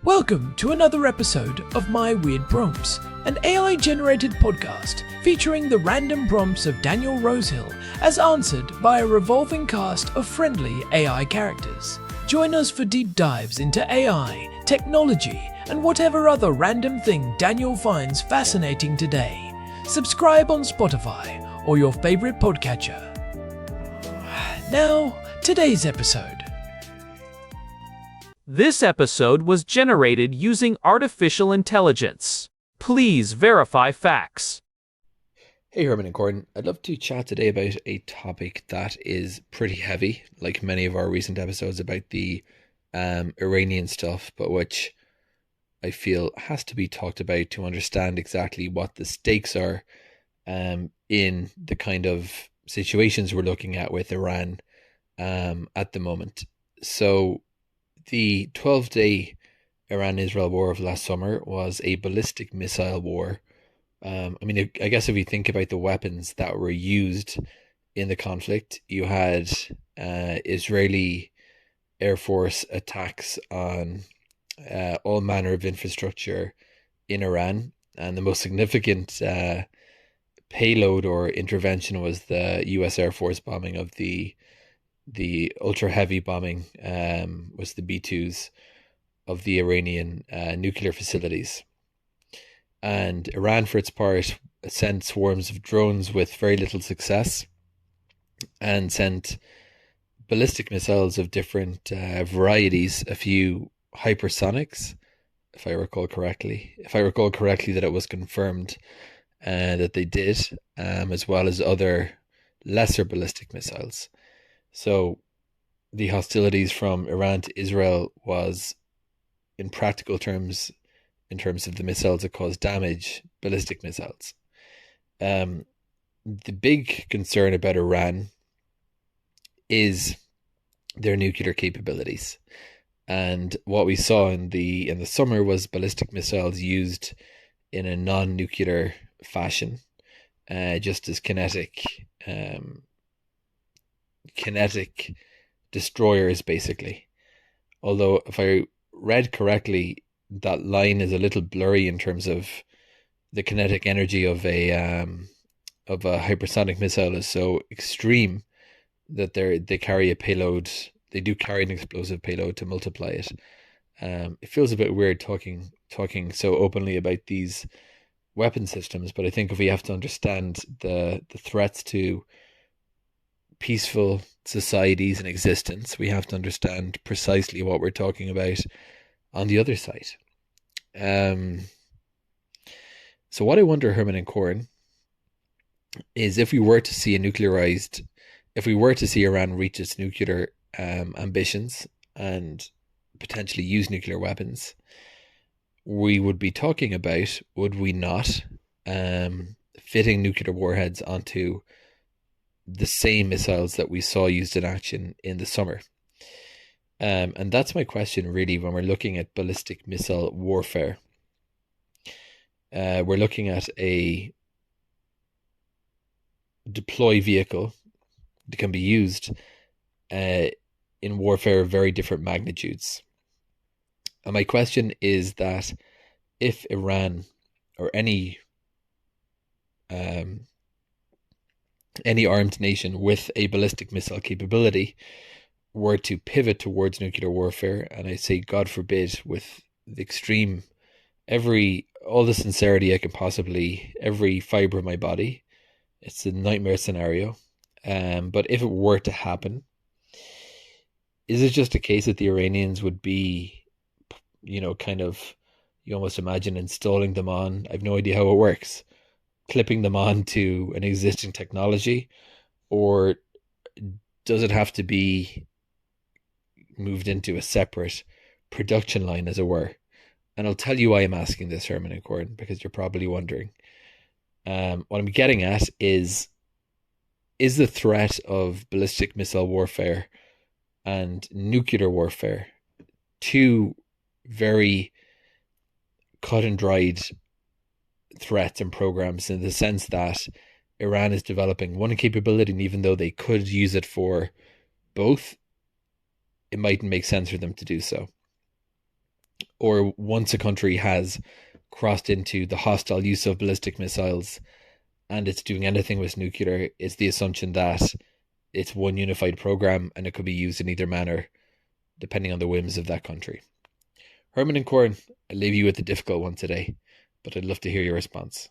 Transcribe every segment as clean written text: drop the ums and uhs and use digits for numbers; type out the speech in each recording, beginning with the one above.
Welcome to another episode of My Weird Prompts, an AI-generated podcast featuring the random prompts of Daniel Rosehill as answered by a revolving cast of friendly AI characters. Join us for deep dives into AI, technology, and whatever other random thing Daniel finds fascinating today. Subscribe on Spotify or your favorite podcatcher. Now, today's episode. This episode was generated using artificial intelligence. Please verify facts. Hey Herman and Gordon, I'd love to chat today about a topic that is pretty heavy, like many of our recent episodes about the Iranian stuff, but which I feel has to be talked about to understand exactly what the stakes are in the kind of situations we're looking at with Iran at the moment. So the 12-day Iran-Israel war of last summer was a ballistic missile war. I guess if you think about the weapons that were used in the conflict, you had Israeli Air Force attacks on all manner of infrastructure in Iran. And the most significant payload or intervention was the US Air Force bombing of the ultra-heavy bombing, was the B-2s of the Iranian nuclear facilities. And Iran, for its part, sent swarms of drones with very little success and sent ballistic missiles of different varieties, a few hypersonics, if I recall correctly. That it was confirmed that they did, as well as other lesser ballistic missiles. So the hostilities from Iran to Israel was, in practical terms, in terms of the missiles that caused damage, ballistic missiles. The big concern about Iran is their nuclear capabilities. And what we saw in the summer was ballistic missiles used in a non-nuclear fashion, just as kinetic destroyers, basically. Although, if I read correctly, that line is a little blurry in terms of the kinetic energy of a hypersonic missile is so extreme that they carry a payload. They do carry an explosive payload to multiply it. It feels a bit weird talking so openly about these weapon systems, but I think if we have to understand the threats to peaceful societies in existence, we have to understand precisely what we're talking about on the other side. So what I wonder, Herman and Corin, is if we were to see Iran reach its nuclear ambitions and potentially use nuclear weapons, we would be talking about, would we not, fitting nuclear warheads onto the same missiles that we saw used in action in the summer. And that's my question, really, when we're looking at ballistic missile warfare. We're looking at a deploy vehicle that can be used in warfare of very different magnitudes. And my question is that if Iran or any armed nation with a ballistic missile capability were to pivot towards nuclear warfare, and I say God forbid with the extreme, all the sincerity I can possibly, every fiber of my body, it's a nightmare scenario. But if it were to happen, is it just a case that the Iranians would be, you almost imagine installing them on, I have no idea how it works, clipping them on to an existing technology, or does it have to be moved into a separate production line, as it were? And I'll tell you why I'm asking this, Herman and Gordon, because you're probably wondering. What I'm getting at is the threat of ballistic missile warfare and nuclear warfare two very cut and dried threats and programs, in the sense that Iran is developing one capability, and even though they could use it for both, it mightn't make sense for them to do so. or once a country has crossed into the hostile use of ballistic missiles and it's doing anything with nuclear, it's the assumption that it's one unified program and it could be used in either manner depending on the whims of that country. Herman and Corin, I leave you with the difficult one today, but I'd love to hear your response.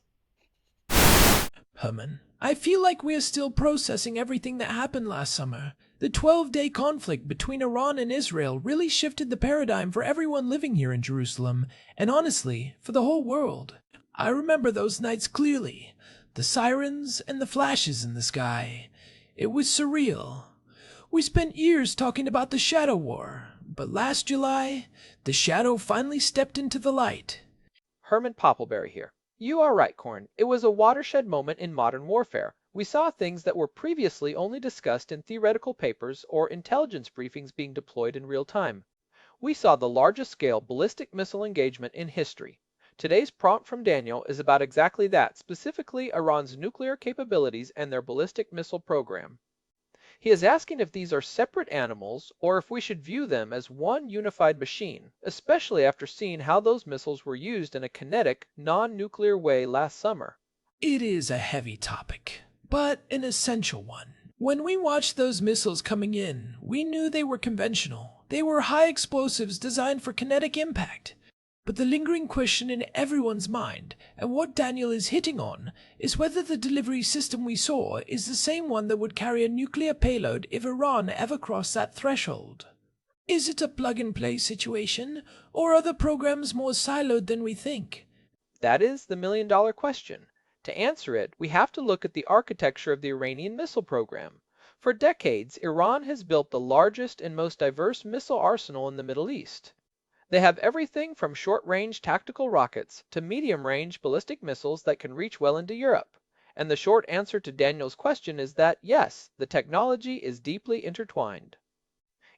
Herman, I feel like we are still processing everything that happened last summer. The 12-day conflict between Iran and Israel really shifted the paradigm for everyone living here in Jerusalem, and honestly, for the whole world. I remember those nights clearly. The sirens and the flashes in the sky. It was surreal. We spent years talking about the Shadow War, but last July, the shadow finally stepped into the light. Herman Poppleberry here. You are right, Corn. It was a watershed moment in modern warfare. We saw things that were previously only discussed in theoretical papers or intelligence briefings being deployed in real time. We saw the largest scale ballistic missile engagement in history. Today's prompt from Daniel is about exactly that, specifically Iran's nuclear capabilities and their ballistic missile program. He is asking if these are separate animals or if we should view them as one unified machine, especially after seeing how those missiles were used in a kinetic, non-nuclear way last summer. It is a heavy topic, but an essential one. When we watched those missiles coming in, we knew they were conventional. They were high explosives designed for kinetic impact. But the lingering question in everyone's mind, and what Daniel is hitting on, is whether the delivery system we saw is the same one that would carry a nuclear payload if Iran ever crossed that threshold. Is it a plug-and-play situation, or are the programs more siloed than we think? That is the million-dollar question. To answer it, we have to look at the architecture of the Iranian missile program. For decades, Iran has built the largest and most diverse missile arsenal in the Middle East. They have everything from short-range tactical rockets to medium-range ballistic missiles that can reach well into Europe. And the short answer to Daniel's question is that, yes, the technology is deeply intertwined.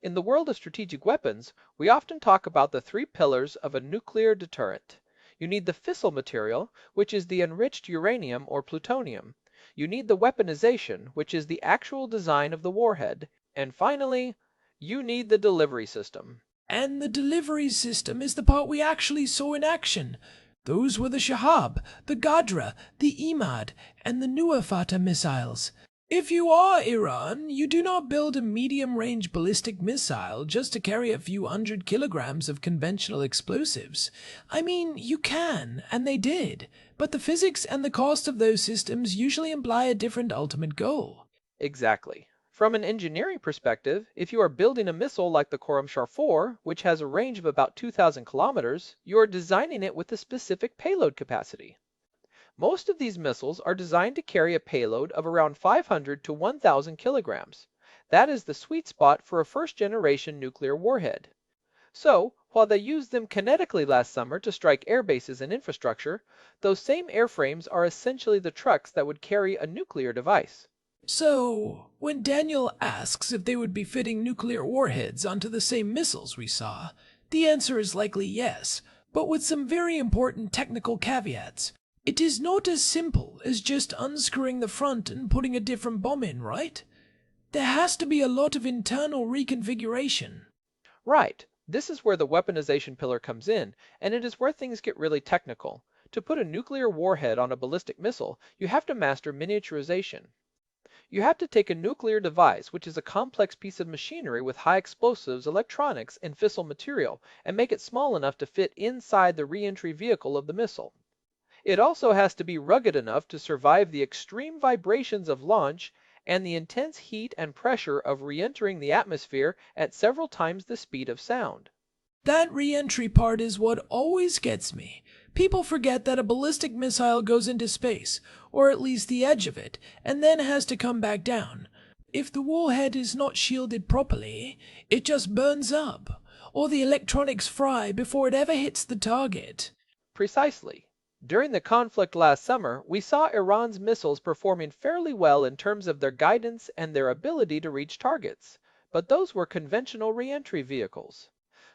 In the world of strategic weapons, we often talk about the three pillars of a nuclear deterrent. You need the fissile material, which is the enriched uranium or plutonium. You need the weaponization, which is the actual design of the warhead. And finally, you need the delivery system. And the delivery system is the part we actually saw in action. Those were the Shahab, the Gadra, the Imad, and the newer Fatah missiles. If you are Iran, you do not build a medium-range ballistic missile just to carry a few 100 kilograms of conventional explosives. I mean, you can, and they did, but the physics and the cost of those systems usually imply a different ultimate goal. Exactly. From an engineering perspective, if you are building a missile like the Khorramshahr 4, which has a range of about 2,000 kilometers, you are designing it with a specific payload capacity. Most of these missiles are designed to carry a payload of around 500 to 1,000 kilograms. That is the sweet spot for a first-generation nuclear warhead. So, while they used them kinetically last summer to strike air bases and infrastructure, those same airframes are essentially the trucks that would carry a nuclear device. So, when Daniel asks if they would be fitting nuclear warheads onto the same missiles we saw, the answer is likely yes, but with some very important technical caveats. It is not as simple as just unscrewing the front and putting a different bomb in, right? There has to be a lot of internal reconfiguration. Right. This is where the weaponization pillar comes in, and it is where things get really technical. To put a nuclear warhead on a ballistic missile, you have to master miniaturization. You have to take a nuclear device, which is a complex piece of machinery with high explosives, electronics, and fissile material, and make it small enough to fit inside the re-entry vehicle of the missile. It also has to be rugged enough to survive the extreme vibrations of launch and the intense heat and pressure of re-entering the atmosphere at several times the speed of sound. That re-entry part is what always gets me. People forget that a ballistic missile goes into space, or at least the edge of it, and then has to come back down. If the warhead is not shielded properly, it just burns up, or the electronics fry before it ever hits the target. Precisely. During the conflict last summer, we saw Iran's missiles performing fairly well in terms of their guidance and their ability to reach targets, but those were conventional re-entry vehicles.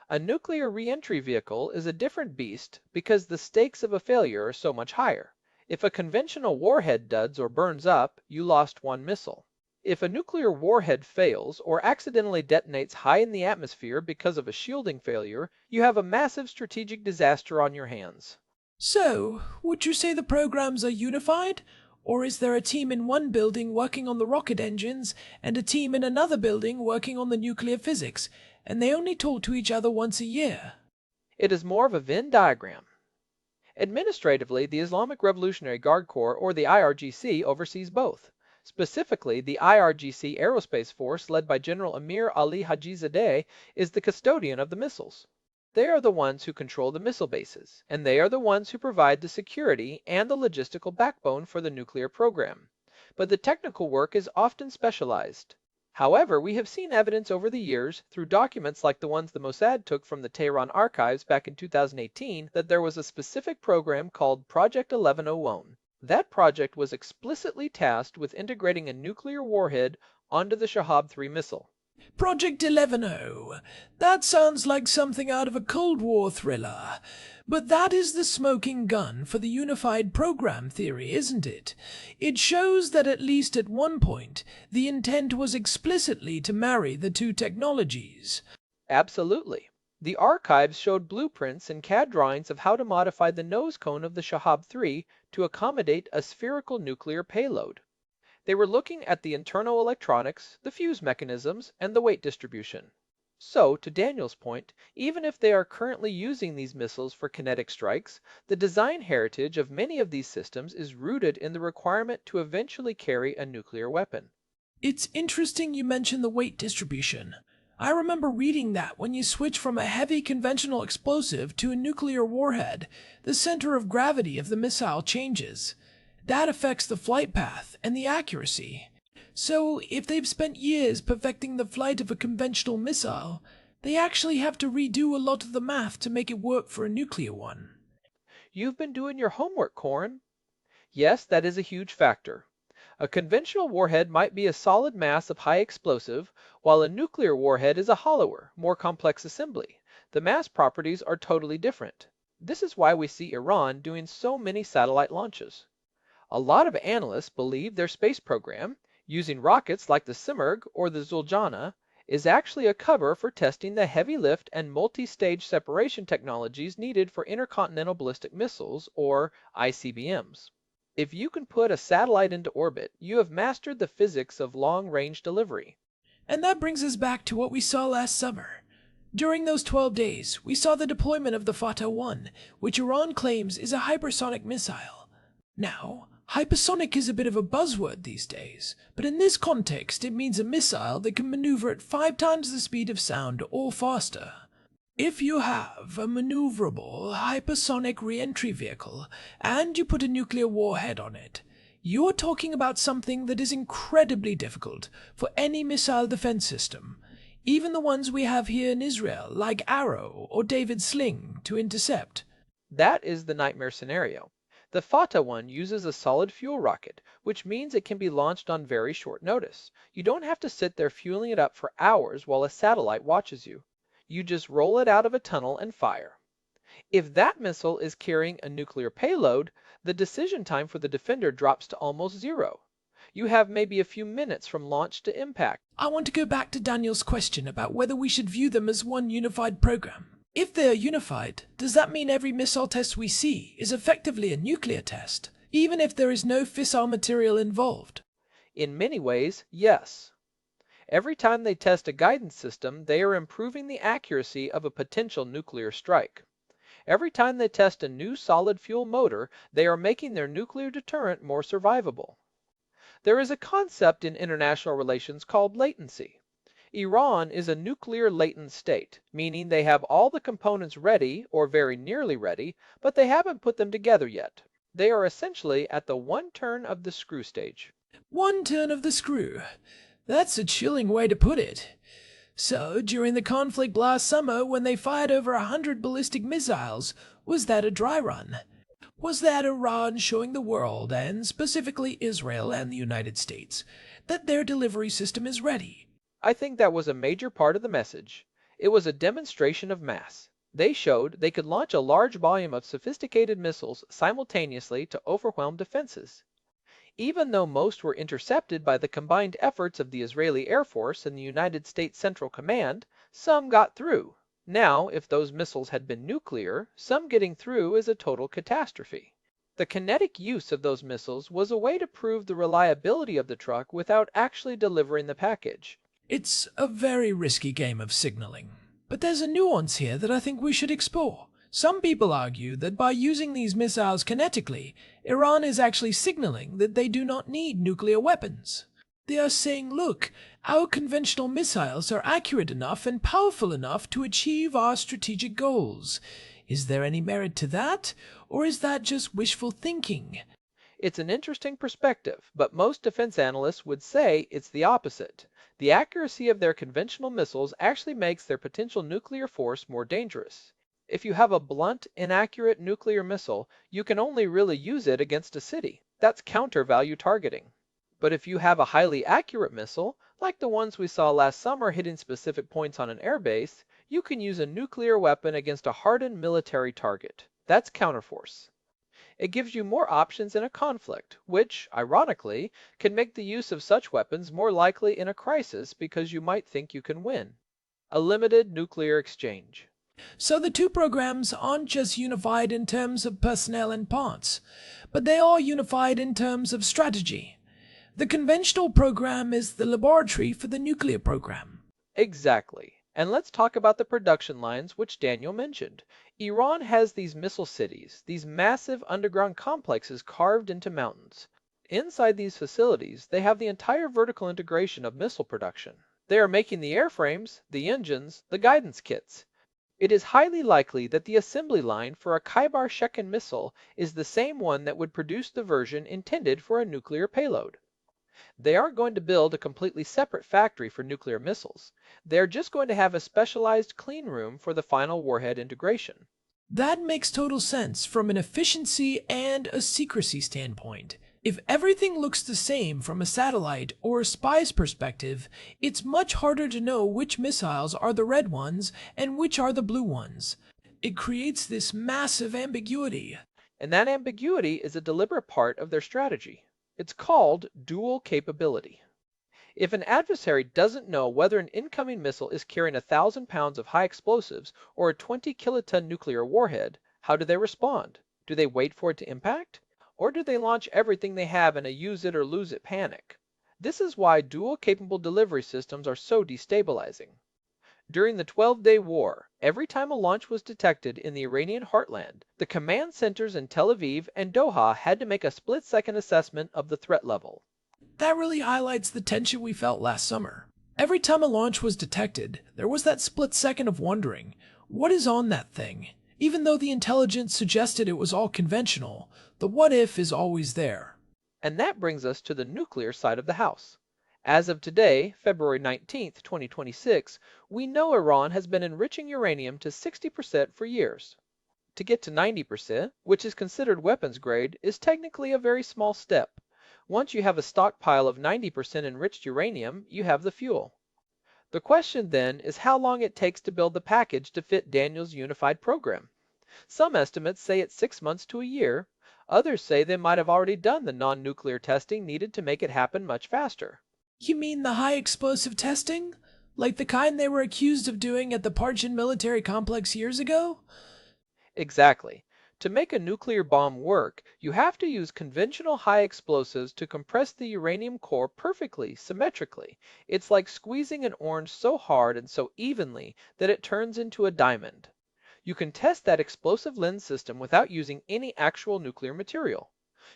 A nuclear re-entry vehicle is a different beast because the stakes of a failure are so much higher. If a conventional warhead duds or burns up, you lost one missile. If a nuclear warhead fails or accidentally detonates high in the atmosphere because of a shielding failure, you have a massive strategic disaster on your hands. So, would you say the programs are unified? Or is there a team in one building working on the rocket engines and a team in another building working on the nuclear physics, and they only talk to each other once a year? It is more of a Venn diagram. Administratively, the Islamic Revolutionary Guard Corps, or the IRGC, oversees both. Specifically, the IRGC Aerospace Force, led by General Amir Ali Hajizadeh, is the custodian of the missiles. They are the ones who control the missile bases, and they are the ones who provide the security and the logistical backbone for the nuclear program. But the technical work is often specialized. However, we have seen evidence over the years, through documents like the ones the Mossad took from the Tehran archives back in 2018, that there was a specific program called Project 1101. That project was explicitly tasked with integrating a nuclear warhead onto the Shahab 3 missile. Project 11O. That sounds like something out of a Cold War thriller. But that is the smoking gun for the unified program theory, isn't it? It shows that at least at one point, the intent was explicitly to marry the two technologies. Absolutely. The archives showed blueprints and CAD drawings of how to modify the nose cone of the Shahab 3 to accommodate a spherical nuclear payload. They were looking at the internal electronics, the fuse mechanisms, and the weight distribution. So, to Daniel's point, even if they are currently using these missiles for kinetic strikes, the design heritage of many of these systems is rooted in the requirement to eventually carry a nuclear weapon. It's interesting you mention the weight distribution. I remember reading that when you switch from a heavy conventional explosive to a nuclear warhead, the center of gravity of the missile changes. That affects the flight path and the accuracy. So, if they've spent years perfecting the flight of a conventional missile, they actually have to redo a lot of the math to make it work for a nuclear one. You've been doing your homework, Corin. Yes, that is a huge factor. A conventional warhead might be a solid mass of high explosive, while a nuclear warhead is a hollower, more complex assembly. The mass properties are totally different. This is why we see Iran doing so many satellite launches. A lot of analysts believe their space program, using rockets like the Simurgh or the Zuljana, is actually a cover for testing the heavy lift and multi-stage separation technologies needed for intercontinental ballistic missiles, or ICBMs. If you can put a satellite into orbit, you have mastered the physics of long-range delivery. And that brings us back to what we saw last summer. During those 12 days, we saw the deployment of the Fatah 1, which Iran claims is a hypersonic missile. Now, hypersonic is a bit of a buzzword these days, but in this context it means a missile that can maneuver at 5 times the speed of sound or faster. If you have a maneuverable hypersonic re-entry vehicle and you put a nuclear warhead on it, you're talking about something that is incredibly difficult for any missile defense system, even the ones we have here in Israel like Arrow or David Sling, to intercept. That is the nightmare scenario. The Fatah one uses a solid fuel rocket, which means it can be launched on very short notice. You don't have to sit there fueling it up for hours while a satellite watches you. You just roll it out of a tunnel and fire. If that missile is carrying a nuclear payload, the decision time for the defender drops to almost zero. You have maybe a few minutes from launch to impact. I want to go back to Daniel's question about whether we should view them as one unified program. If they are unified, does that mean every missile test we see is effectively a nuclear test, even if there is no fissile material involved? In many ways, yes. Every time they test a guidance system, they are improving the accuracy of a potential nuclear strike. Every time they test a new solid fuel motor, they are making their nuclear deterrent more survivable. There is a concept in international relations called latency. Iran is a nuclear latent state, meaning they have all the components ready or very nearly ready, but they haven't put them together yet. They are essentially at the one turn of the screw stage. One turn of the screw. That's a chilling way to put it. So, during the conflict last summer when they fired over 100 ballistic missiles, was that a dry run? Was that Iran showing the world, and specifically Israel and the United States, that their delivery system is ready? I think that was a major part of the message. It was a demonstration of mass. They showed they could launch a large volume of sophisticated missiles simultaneously to overwhelm defenses. Even though most were intercepted by the combined efforts of the Israeli Air Force and the United States Central Command, some got through. Now, if those missiles had been nuclear, some getting through is a total catastrophe. The kinetic use of those missiles was a way to prove the reliability of the truck without actually delivering the package. It's a very risky game of signaling. But there's a nuance here that I think we should explore. Some people argue that by using these missiles kinetically, Iran is actually signaling that they do not need nuclear weapons. They are saying, look, our conventional missiles are accurate enough and powerful enough to achieve our strategic goals. Is there any merit to that, or is that just wishful thinking? It's an interesting perspective, but most defense analysts would say it's the opposite. The accuracy of their conventional missiles actually makes their potential nuclear force more dangerous. If you have a blunt, inaccurate nuclear missile, you can only really use it against a city. That's counter-value targeting. But if you have a highly accurate missile, like the ones we saw last summer hitting specific points on an airbase, you can use a nuclear weapon against a hardened military target. That's counterforce. It gives you more options in a conflict, which, ironically, can make the use of such weapons more likely in a crisis because you might think you can win. A limited nuclear exchange. So the two programs aren't just unified in terms of personnel and parts, but they are unified in terms of strategy. The conventional program is the laboratory for the nuclear program. Exactly. And let's talk about the production lines which Daniel mentioned. Iran has these missile cities, these massive underground complexes carved into mountains. Inside these facilities, they have the entire vertical integration of missile production. They are making the airframes, the engines, the guidance kits. It is highly likely that the assembly line for a Khyber-Shekin missile is the same one that would produce the version intended for a nuclear payload. They aren't going to build a completely separate factory for nuclear missiles. They're just going to have a specialized clean room for the final warhead integration. That makes total sense from an efficiency and a secrecy standpoint. If everything looks the same from a satellite or a spy's perspective, it's much harder to know which missiles are the red ones and which are the blue ones. It creates this massive ambiguity. And that ambiguity is a deliberate part of their strategy. It's called dual capability. If an adversary doesn't know whether an incoming missile is carrying 1,000 pounds of high explosives or a 20-kiloton nuclear warhead, how do they respond? Do they wait for it to impact? Or do they launch everything they have in a use it or lose it panic? This is why dual capable delivery systems are so destabilizing. During the 12-day war, every time a launch was detected in the Iranian heartland, the command centers in Tel Aviv and Doha had to make a split-second assessment of the threat level. That really highlights the tension we felt last summer. Every time a launch was detected, there was that split second of wondering, what is on that thing? Even though the intelligence suggested it was all conventional, the what if is always there. And that brings us to the nuclear side of the house. As of today, February 19, 2026, we know Iran has been enriching uranium to 60% for years. To get to 90%, which is considered weapons grade, is technically a very small step. Once you have a stockpile of 90% enriched uranium, you have the fuel. The question then is how long it takes to build the package to fit Daniel's unified program. Some estimates say it's 6 months to a year. Others say they might have already done the non-nuclear testing needed to make it happen much faster. You mean the high explosive testing? Like the kind they were accused of doing at the Parchin military complex years ago? Exactly. To make a nuclear bomb work, you have to use conventional high explosives to compress the uranium core perfectly, symmetrically. It's like squeezing an orange so hard and so evenly that it turns into a diamond. You can test that explosive lens system without using any actual nuclear material.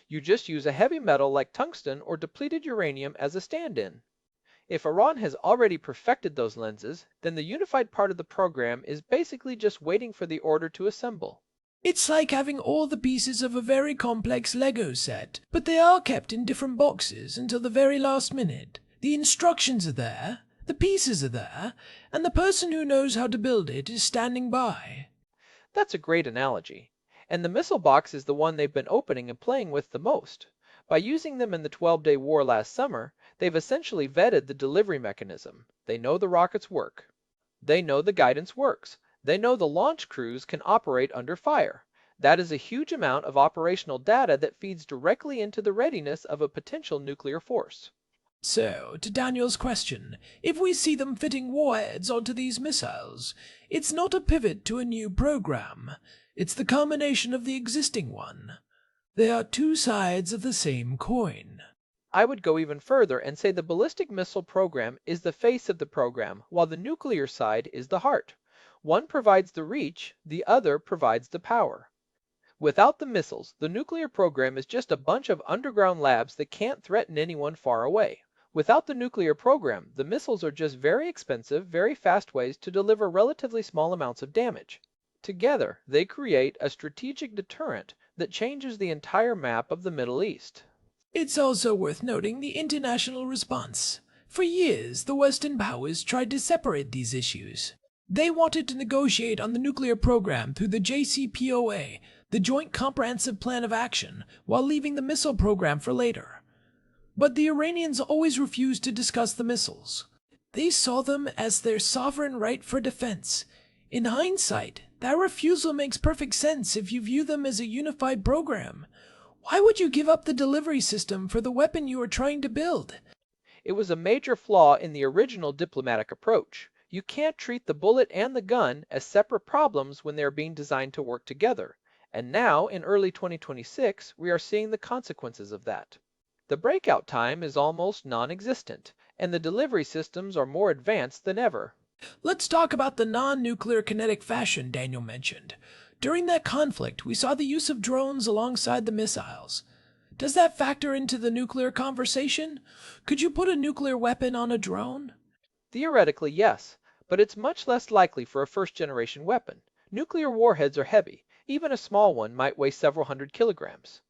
You just use a heavy metal like tungsten or depleted uranium as a stand-in. If Iran has already perfected those lenses, then the unified part of the program is basically just waiting for the order to assemble. It's like having all the pieces of a very complex Lego set, but they are kept in different boxes until the very last minute. The instructions are there, the pieces are there, and the person who knows how to build it is standing by. That's a great analogy. And the missile box is the one they've been opening and playing with the most. By using them in the 12-day war last summer, they've essentially vetted the delivery mechanism. They know the rockets work. They know the guidance works. They know the launch crews can operate under fire. That is a huge amount of operational data that feeds directly into the readiness of a potential nuclear force. So, to Daniel's question, if we see them fitting warheads onto these missiles, it's not a pivot to a new program, it's the culmination of the existing one. They are two sides of the same coin. I would go even further and say the ballistic missile program is the face of the program, while the nuclear side is the heart. One provides the reach, the other provides the power. Without the missiles, the nuclear program is just a bunch of underground labs that can't threaten anyone far away. Without the nuclear program, the missiles are just very expensive, very fast ways to deliver relatively small amounts of damage. Together, they create a strategic deterrent that changes the entire map of the Middle East. It's also worth noting the international response. For years, the Western powers tried to separate these issues. They wanted to negotiate on the nuclear program through the JCPOA, the Joint Comprehensive Plan of Action, while leaving the missile program for later. But the Iranians always refused to discuss the missiles. They saw them as their sovereign right for defense. In hindsight, that refusal makes perfect sense if you view them as a unified program. Why would you give up the delivery system for the weapon you are trying to build? It was a major flaw in the original diplomatic approach. You can't treat the bullet and the gun as separate problems when they are being designed to work together. And now, in early 2026, we are seeing the consequences of that. The breakout time is almost non-existent, and the delivery systems are more advanced than ever. Let's talk about the non-nuclear kinetic fashion Daniel mentioned. During that conflict, we saw the use of drones alongside the missiles. Does that factor into the nuclear conversation? Could you put a nuclear weapon on a drone? Theoretically, yes, but it's much less likely for a first-generation weapon. Nuclear warheads are heavy. Even a small one might weigh several hundred kilograms.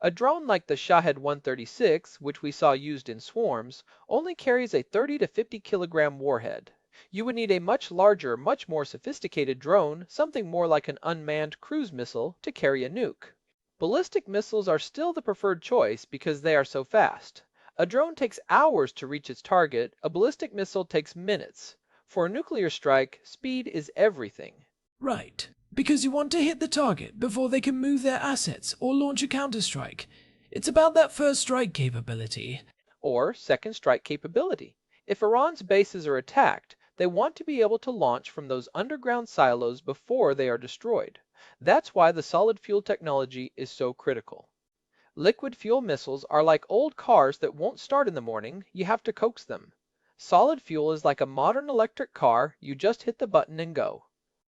A drone like the Shahed 136, which we saw used in swarms, only carries a 30 to 50 kilogram warhead. You would need a much larger, much more sophisticated drone, something more like an unmanned cruise missile, to carry a nuke. Ballistic missiles are still the preferred choice because they are so fast. A drone takes hours to reach its target, a ballistic missile takes minutes. For a nuclear strike, speed is everything. Right, because you want to hit the target before they can move their assets or launch a counterstrike. It's about that first strike capability. Or second strike capability. If Iran's bases are attacked, they want to be able to launch from those underground silos before they are destroyed. That's why the solid fuel technology is so critical. Liquid fuel missiles are like old cars that won't start in the morning, you have to coax them. Solid fuel is like a modern electric car, you just hit the button and go.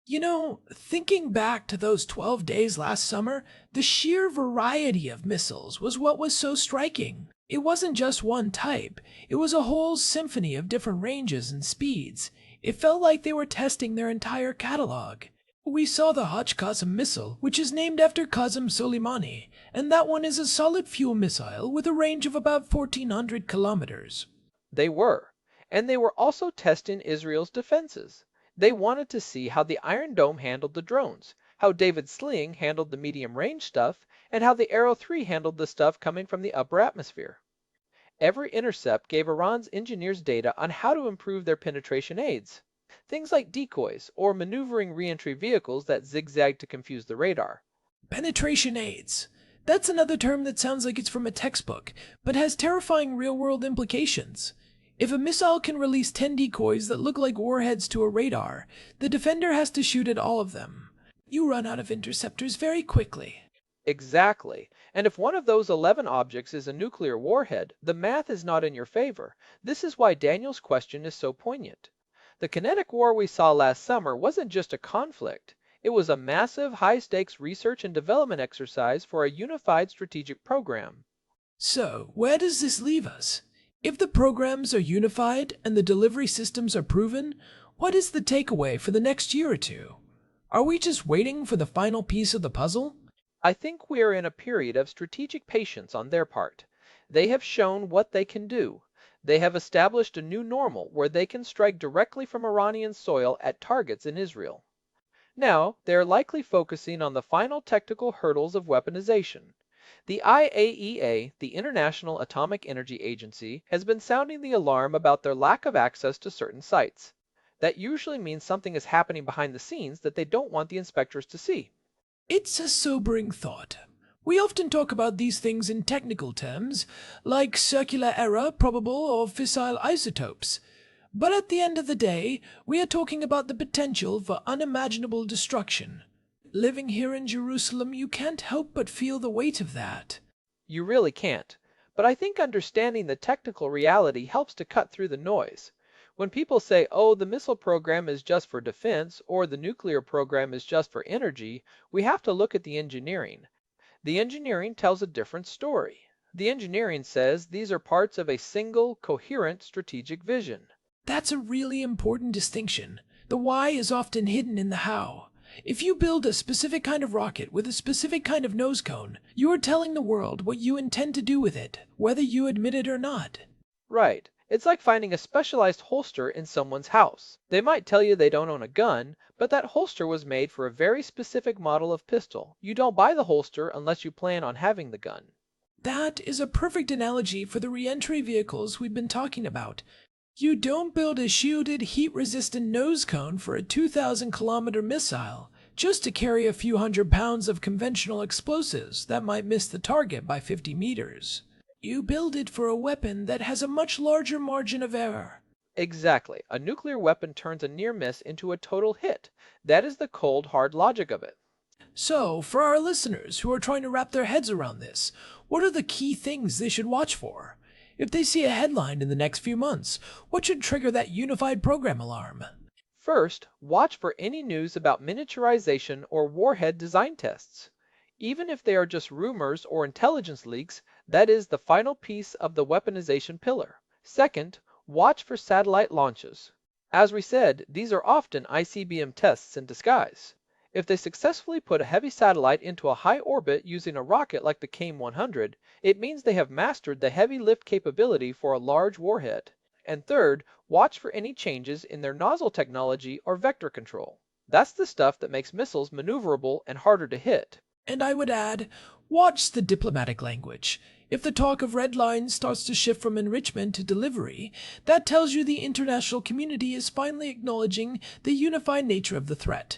You know, thinking back to those 12 days last summer, the sheer variety of missiles was what was so striking. It wasn't just one type, it was a whole symphony of different ranges and speeds. It felt like they were testing their entire catalog. We saw the Hajj Qasem missile, which is named after Qasem Soleimani, and that one is a solid fuel missile with a range of about 1,400 kilometers. They were. And they were also testing Israel's defenses. They wanted to see how the Iron Dome handled the drones, how David's sling handled the medium-range stuff, and how the Arrow 3 handled the stuff coming from the upper atmosphere. Every intercept gave Iran's engineers data on how to improve their penetration aids. Things like decoys or maneuvering re-entry vehicles that zigzag to confuse the radar. Penetration aids. That's another term that sounds like it's from a textbook, but has terrifying real-world implications. If a missile can release 10 decoys that look like warheads to a radar, the defender has to shoot at all of them. You run out of interceptors very quickly. Exactly. And if one of those 11 objects is a nuclear warhead, the math is not in your favor. This is why Daniel's question is so poignant. The kinetic war we saw last summer wasn't just a conflict. It was a massive, high-stakes research and development exercise for a unified strategic program. So, where does this leave us? If the programs are unified and the delivery systems are proven, what is the takeaway for the next year or two? Are we just waiting for the final piece of the puzzle? I think we are in a period of strategic patience on their part. They have shown what they can do. They have established a new normal where they can strike directly from Iranian soil at targets in Israel. Now, they are likely focusing on the final technical hurdles of weaponization. The IAEA, the International Atomic Energy Agency, has been sounding the alarm about their lack of access to certain sites. That usually means something is happening behind the scenes that they don't want the inspectors to see. It's a sobering thought. We often talk about these things in technical terms, like circular error, probable, or fissile isotopes. But at the end of the day, we are talking about the potential for unimaginable destruction. Living here in Jerusalem, you can't help but feel the weight of that. You really can't. But I think understanding the technical reality helps to cut through the noise. When people say, oh, the missile program is just for defense, or the nuclear program is just for energy, we have to look at the engineering. The engineering tells a different story. The engineering says these are parts of a single, coherent strategic vision. That's a really important distinction. The why is often hidden in the how. If you build a specific kind of rocket with a specific kind of nose cone, you are telling the world what you intend to do with it, whether you admit it or not. Right. It's like finding a specialized holster in someone's house. They might tell you they don't own a gun, but that holster was made for a very specific model of pistol. You don't buy the holster unless you plan on having the gun. That is a perfect analogy for the re-entry vehicles we've been talking about. You don't build a shielded, heat-resistant nose cone for a 2,000-kilometer missile just to carry a few hundred pounds of conventional explosives that might miss the target by 50 meters. You build it for a weapon that has a much larger margin of error. Exactly. A nuclear weapon turns a near miss into a total hit. That is the cold, hard logic of it. So, for our listeners who are trying to wrap their heads around this, what are the key things they should watch for? If they see a headline in the next few months, what should trigger that unified program alarm? First, watch for any news about miniaturization or warhead design tests. Even if they are just rumors or intelligence leaks, that is the final piece of the weaponization pillar. Second, watch for satellite launches. As we said, these are often ICBM tests in disguise. If they successfully put a heavy satellite into a high orbit using a rocket like the KM-100, it means they have mastered the heavy lift capability for a large warhead. And third, watch for any changes in their nozzle technology or vector control. That's the stuff that makes missiles maneuverable and harder to hit. And I would add, watch the diplomatic language. If the talk of red lines starts to shift from enrichment to delivery, that tells you the international community is finally acknowledging the unified nature of the threat.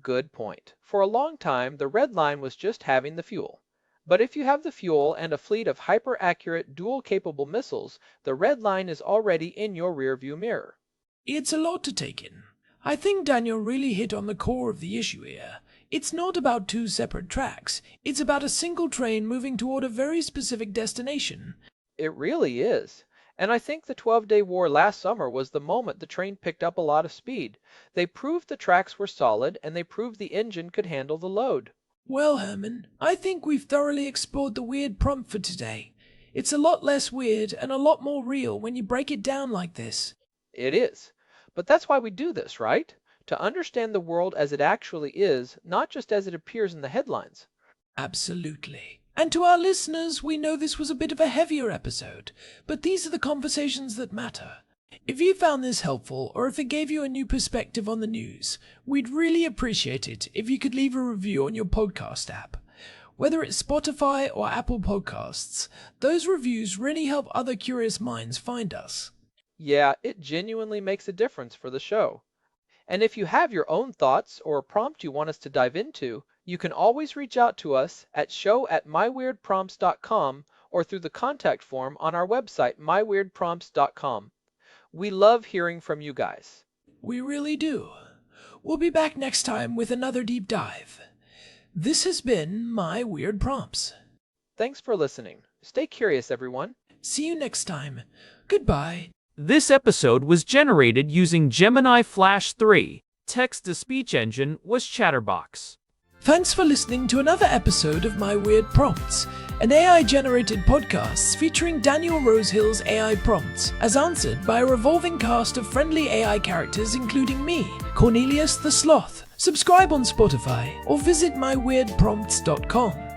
Good point. For a long time, the red line was just having the fuel. But if you have the fuel and a fleet of hyper-accurate, dual-capable missiles, the red line is already in your rearview mirror. It's a lot to take in. I think Daniel really hit on the core of the issue here. It's not about two separate tracks. It's about a single train moving toward a very specific destination. It really is. And I think the 12-day war last summer was the moment the train picked up a lot of speed. They proved the tracks were solid, and they proved the engine could handle the load. Well, Herman, I think we've thoroughly explored the weird prompt for today. It's a lot less weird and a lot more real when you break it down like this. It is. But that's why we do this, right? To understand the world as it actually is, not just as it appears in the headlines. Absolutely. And to our listeners, we know this was a bit of a heavier episode, but these are the conversations that matter. If you found this helpful, or if it gave you a new perspective on the news, we'd really appreciate it if you could leave a review on your podcast app. Whether it's Spotify or Apple Podcasts, those reviews really help other curious minds find us. Yeah, it genuinely makes a difference for the show. And if you have your own thoughts or a prompt you want us to dive into, you can always reach out to us at show@myweirdprompts.com or through the contact form on our website, myweirdprompts.com. We love hearing from you guys. We really do. We'll be back next time with another deep dive. This has been My Weird Prompts. Thanks for listening. Stay curious, everyone. See you next time. Goodbye. This episode was generated using Gemini Flash 3. Text-to-speech engine was Chatterbox. Thanks for listening to another episode of My Weird Prompts, an AI-generated podcast featuring Daniel Rosehill's AI prompts, as answered by a revolving cast of friendly AI characters including me, Cornelius the Sloth. Subscribe on Spotify or visit myweirdprompts.com.